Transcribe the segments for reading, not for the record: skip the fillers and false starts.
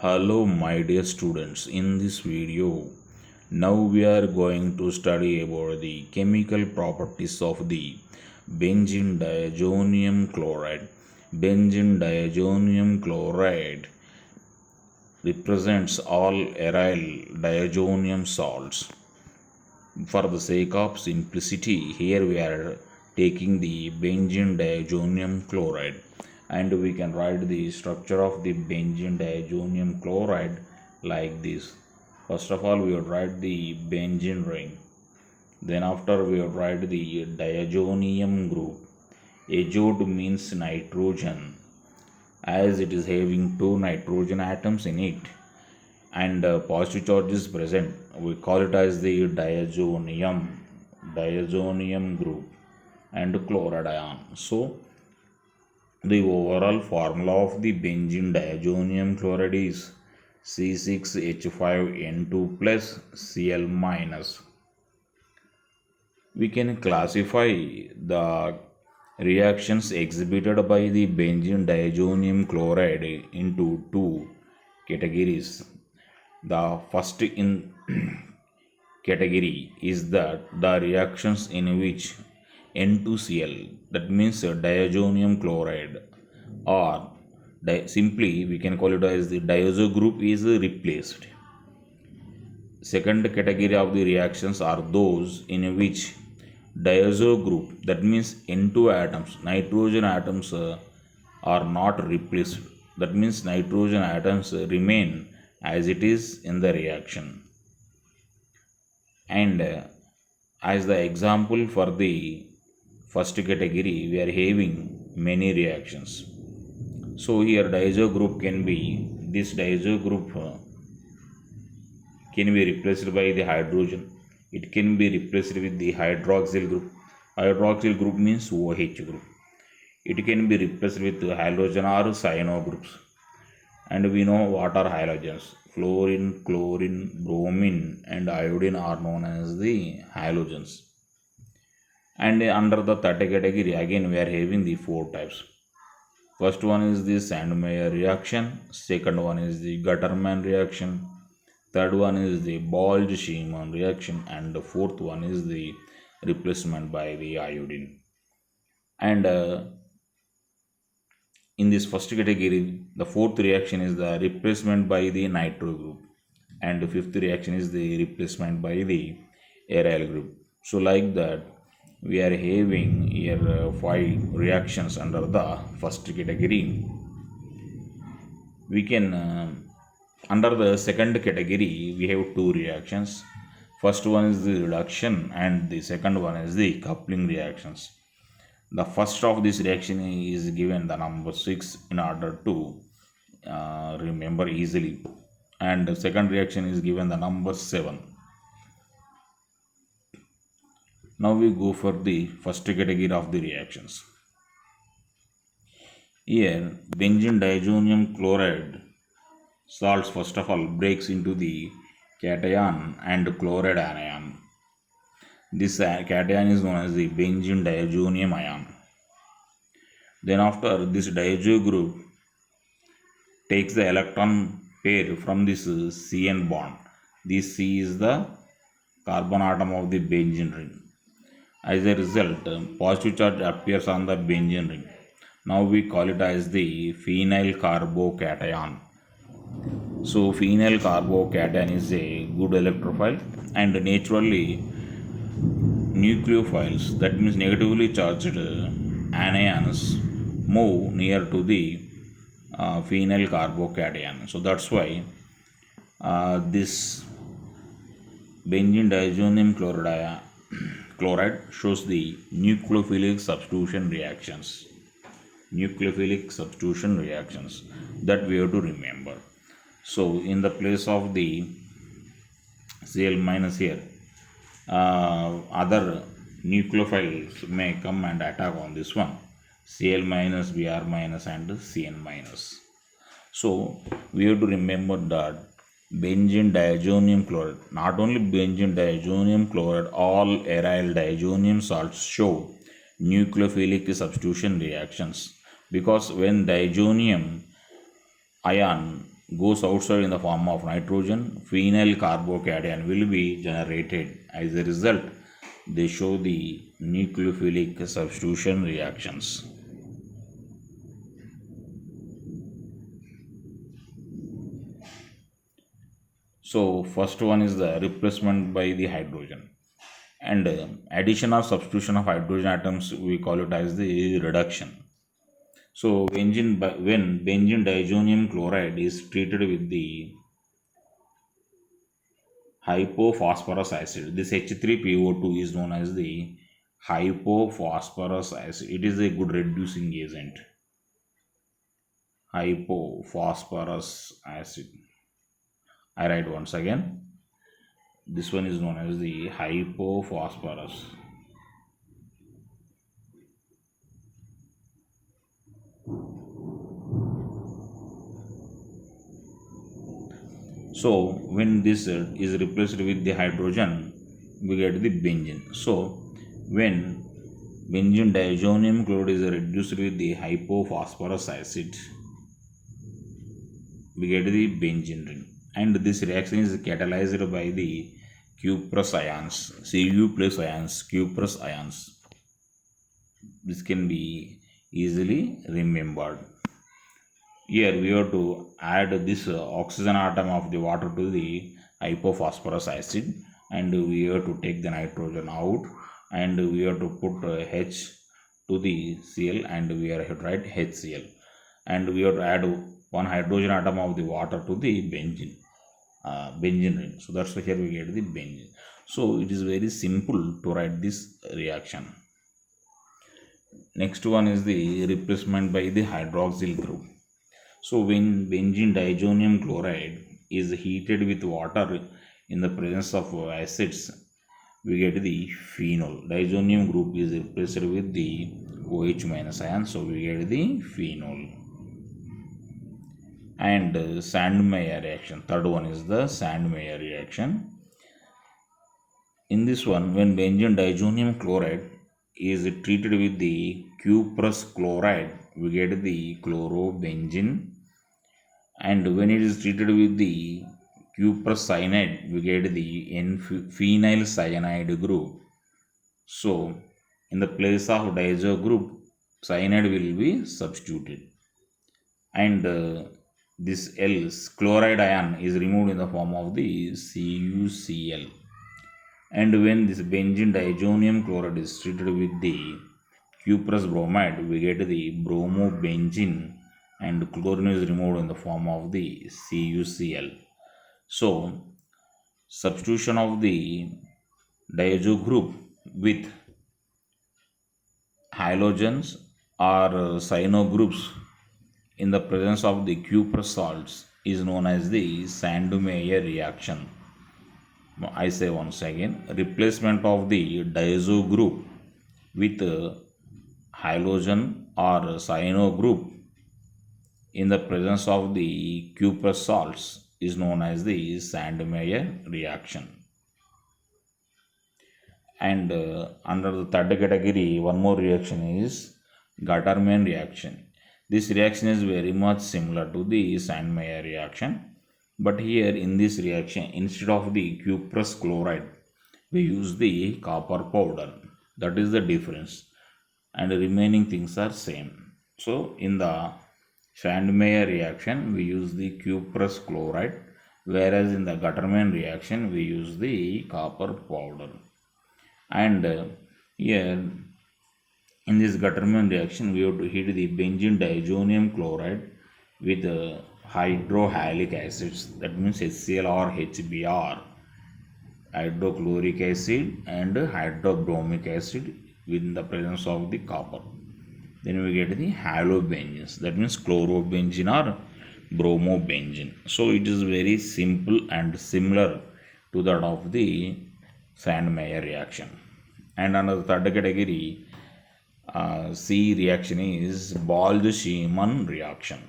Hello my dear students, in this video now we are going to study about the chemical properties of the benzene diazonium chloride. Benzene diazonium chloride represents all aryl diazonium salts. For the sake of simplicity, here we are taking the benzene diazonium chloride and we can write the structure of the benzene diazonium chloride like this. First of all, we would write the benzene ring. Then after we would write the diazonium group. Azode means nitrogen as it is having two nitrogen atoms in it and positive charge is present. We call it as the diazonium group and chloride ion. So the overall formula of the benzene diazonium chloride is C6H5N2 plus Cl minus. We can classify the reactions exhibited by the benzene diazonium chloride into two categories. The first in category is that the reactions in which N2Cl, that means diazonium chloride, or simply we can call it as the diazo group, is replaced. Second category of the reactions are those in which diazo group, that means N2 atoms, nitrogen atoms are not replaced. That means nitrogen atoms remain as it is in the reaction. And as the example for the first category, we are having many reactions. So here diazo group can be, this diazo group can be replaced by the hydrogen. It can be replaced with the hydroxyl group. Hydroxyl group means OH group. It can be replaced with halogen or cyano groups. And we know what are halogens. Fluorine, chlorine, bromine and iodine are known as the halogens. And under the third category, again we are having the four types. First one is the Sandmeyer reaction. Second one is the Gutterman reaction. Third one is the Bold-Schiemann reaction. And the fourth one is the replacement by the iodine. And in this first category, the fourth reaction is the replacement by the nitro group, and the fifth reaction is the replacement by the aryl group. So, like that, we are having here five reactions under the first category. We can under the second category, we have two reactions. First one is the reduction, and the second one is the coupling reactions. The first of this reaction is given the number 6 in order to remember easily, and the second reaction is given the number 7. Now we go for the first category of the reactions. Here benzene diazonium chloride salts first of all breaks into the cation and chloride anion. This cation is known as the benzene diazonium ion. Then after this diazo group takes the electron pair from this CN bond. This C is the carbon atom of the benzene ring. As a result, positive charge appears on the benzene ring. Now we call it as the phenyl carbocation. So phenyl carbocation is a good electrophile, and naturally nucleophiles, that means negatively charged anions, move near to the phenyl carbocation. So that's why this benzene diazonium chloride shows the nucleophilic substitution reactions. Nucleophilic substitution reactions that we have to remember. So in the place of the Cl minus here, other nucleophiles may come and attack on this one. Cl minus, Br minus and Cn minus. So we have to remember that benzene diazonium chloride, not only benzene diazonium chloride, all aryl diazonium salts show nucleophilic substitution reactions, because when diazonium ion goes outside in the form of nitrogen, phenyl carbocation will be generated. As a result, they show the nucleophilic substitution reactions. So first one is the replacement by the hydrogen, and addition or substitution of hydrogen atoms, we call it as the reduction. So when benzene diazonium chloride is treated with the hypophosphorus acid, this H3PO2 is known as the hypophosphorus acid. It is a good reducing agent. Hypophosphorus acid. I write once again. This one is known as the hypophosphorus. So when this is replaced with the hydrogen, we get the benzene. So when benzene diazonium chloride is reduced with the hypophosphorus acid, we get the benzene ring, and this reaction is catalyzed by the cuprous ions, Cu plus ions, cuprous ions. This can be easily remembered. Here we have to add this oxygen atom of the water to the hypophosphorus acid, and we have to take the nitrogen out, and we have to put H to the Cl, and we have to write HCl, and we have to add one hydrogen atom of the water to the benzene ring. So that's why here we get the benzene. So it is very simple to write this reaction. Next one is the replacement by the hydroxyl group. So when benzene diazonium chloride is heated with water in the presence of acids, we get the phenol. Diazonium group is replaced with the OH minus ion, so we get the phenol. And Sandmeyer reaction. Third one is the Sandmeyer reaction. In this one, when benzene diazonium chloride is treated with the cuprous chloride, we get the chlorobenzene, and when it is treated with the cuprous cyanide, we get the phenyl cyanide group. So in the place of diazo group, cyanide will be substituted, and this L chloride ion is removed in the form of the CuCl. And when this benzene diazonium chloride is treated with the cuprous bromide, we get the bromobenzene, and chlorine is removed in the form of the CuCl. So substitution of the diazo group with halogens or cyano groups in the presence of the cuprous salts is known as the Sandmeyer reaction. I say once again, replacement of the diazo group with halogen or cyano group in the presence of the cuprous salts is known as the Sandmeyer reaction. And under the third category, one more reaction is Gattermann reaction. This reaction is very much similar to the Sandmeyer reaction. But here in this reaction, instead of the cuprous chloride, we use the copper powder. That is the difference. And the remaining things are same. So in the Sandmeyer reaction, we use the cuprous chloride, whereas in the Gattermann reaction, we use the copper powder. And here in this Gattermann reaction, we have to heat the benzene diazonium chloride with hydrohalic acids, that means HCl or HBr, hydrochloric acid and hydrobromic acid in the presence of the copper. Then we get the halobenzenes, that means chlorobenzene or bromobenzene. So it is very simple and similar to that of the Sandmeyer reaction. And another third category, C reaction is Boltzmann reaction.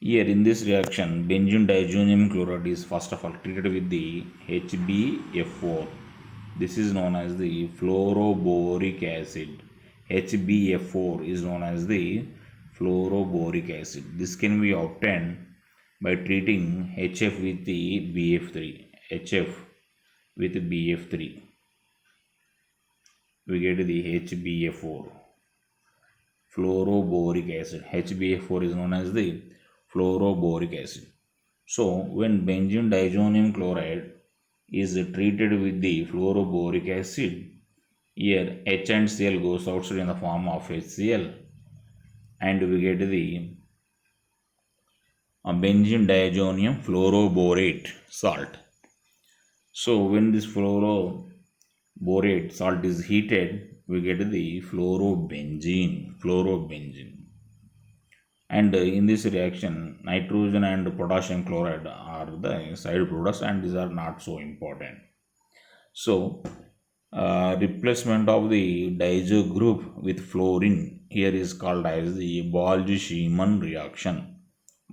Here in this reaction, benzene diazonium chloride is first of all treated with the HbF4. This is known as the fluoroboric acid. HbF4 is known as the fluoroboric acid. This can be obtained by treating HF with the BF3. HF with BF3, we get the HBF4, fluoroboric acid. HBF4 is known as the fluoroboric acid. So when benzene diazonium chloride is treated with the fluoroboric acid, here H and Cl goes outside in the form of HCl, and we get the benzene diazonium fluoroborate salt. So when this fluoroborate salt is heated, we get the fluorobenzene. And in this reaction, nitrogen and potassium chloride are the side products, and these are not so important. So replacement of the diazo group with fluorine here is called as the Boltzmann reaction.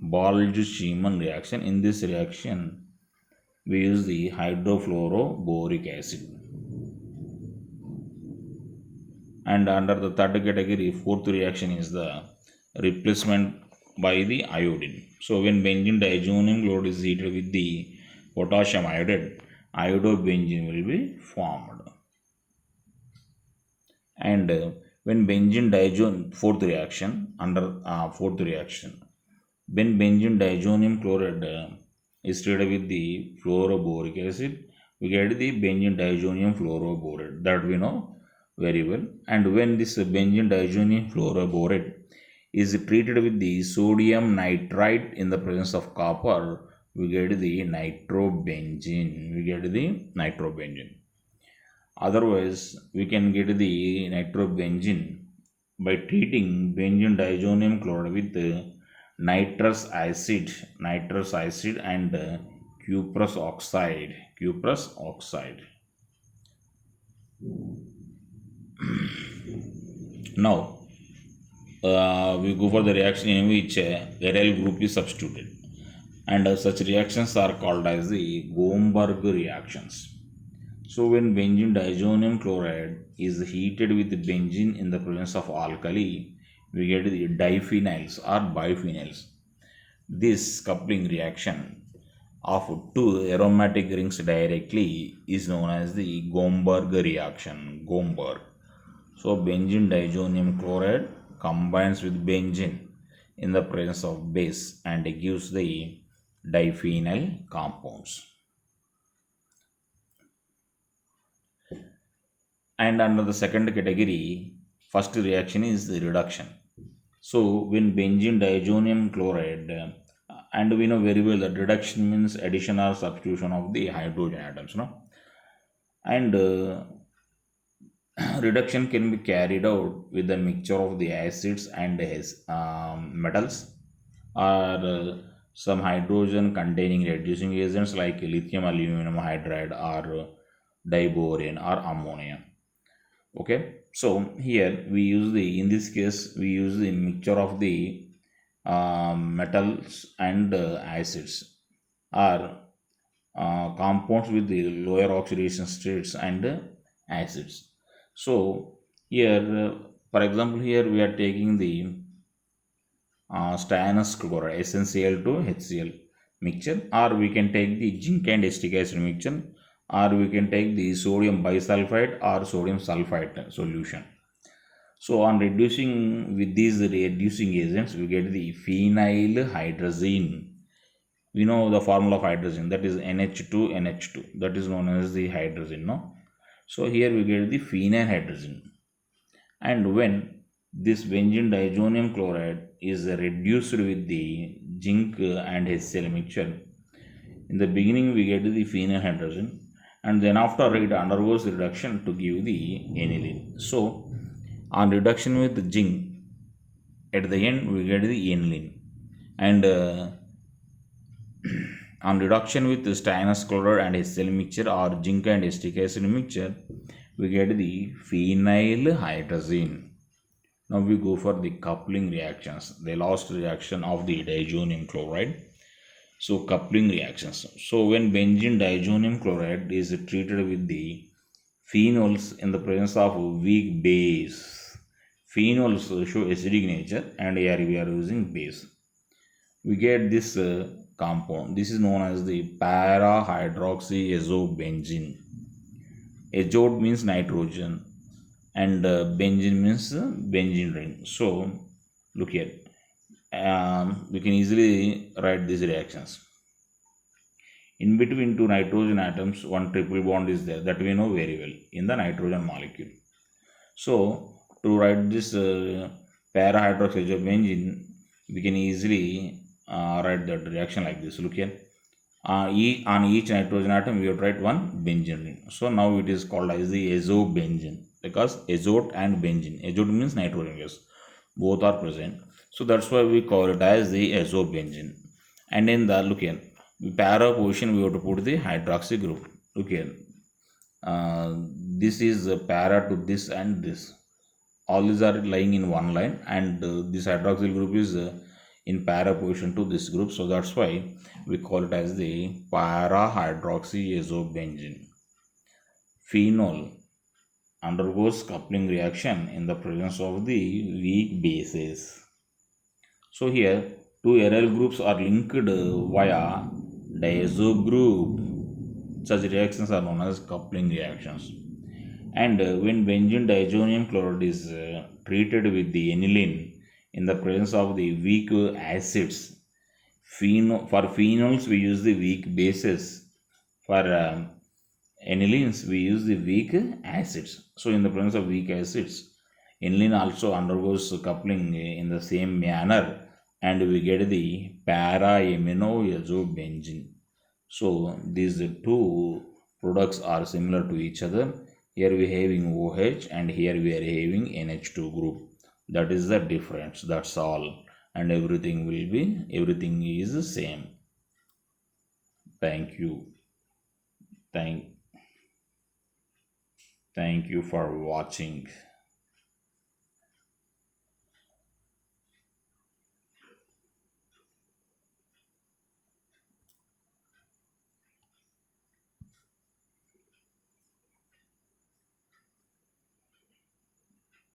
Boltzmann reaction. In this reaction, we use the hydrofluoroboric acid. And under the third category, fourth reaction is the replacement by the iodine. So when benzene diazonium chloride is heated with the potassium iodide, iodobenzene will be formed. And when benzene diazonium, fourth reaction, when benzene diazonium chloride is treated with the fluoroboric acid, we get the benzene diazonium fluoroborate, that we know very well. And when this benzene diazonium fluoroborate is treated with the sodium nitrite in the presence of copper, we get the nitrobenzene. Otherwise, we can get the nitrobenzene by treating benzene diazonium chloride with nitrous acid and cuprous oxide. Now we go for the reaction in which aryl group is substituted, and such reactions are called as the Gomberg reactions. So when benzene diazonium chloride is heated with benzene in the presence of alkali, we get the diphenyls or biphenyls. This coupling reaction of two aromatic rings directly is known as the Gomberg reaction. So benzene diazonium chloride combines with benzene in the presence of base and gives the diphenyl compounds. And under the second category, first reaction is the reduction. So when benzene diazonium chloride, and we know very well that reduction means addition or substitution of the hydrogen atoms, no? And reduction can be carried out with the mixture of the acids and metals, or some hydrogen containing reducing agents like lithium aluminum hydride or diborane or ammonia. Okay, so here we use in this case we use the mixture of the metals and acids, or compounds with the lower oxidation states and acids. So here, for example, here we are taking the stannous chloride SnCl to HCl mixture, or we can take the zinc and acetic acid mixture, or we can take the sodium bisulfite or sodium sulfite solution. So on reducing with these reducing agents, we get the phenyl hydrazine. We know the formula of hydrazine, that is NH2, that is known as the hydrazine, no? So here we get the phenyl hydrazine. And when this benzene diazonium chloride is reduced with the zinc and HCl mixture, in the beginning we get the phenyl hydrazine, and then after it undergoes reduction to give the aniline. So on reduction with the zinc, at the end we get the aniline, and on reduction with the stannous chloride and HCl mixture or zinc and acetic acid mixture, we get the phenyl hydrazine. Now we go for the coupling reactions, the last reaction of the diazonium chloride. So coupling reactions. So when benzene diazonium chloride is treated with the phenols in the presence of weak base, phenols show acidic nature, and here we are using base. We get this compound. This is known as the para-hydroxyazobenzene. Azode means nitrogen, and benzene means benzene ring. So look here, we can easily write these reactions. In between two nitrogen atoms, one triple bond is there, that we know very well in the nitrogen molecule. So to write this para-hydroxyazobenzene, we can easily write that reaction like this. Look here. On each nitrogen atom, we have to write one benzene ring. So now it is called as the azobenzene, because azote and benzene. Azote means nitrogen gas. Both are present. So that's why we call it as the azobenzene. And in the, look here, para position, we have to put the hydroxy group. Look here. This is para to this and this. All these are lying in one line, and this hydroxyl group is in para position to this group. So that's why we call it as the para hydroxyazobenzene. Phenol undergoes coupling reaction in the presence of the weak bases. So here two aryl groups are linked via diazo group. Such reactions are known as coupling reactions. And when benzene diazonium chloride is treated with the aniline in the presence of the weak acids, for phenols we use the weak bases. For anilines we use the weak acids. So in the presence of weak acids, aniline also undergoes coupling in the same manner, and we get the para-aminoazobenzene. So these two products are similar to each other. Here we are having OH, and here we are having NH2 group. That is the difference. That's all. And everything is the same. Thank you. Thank you for watching.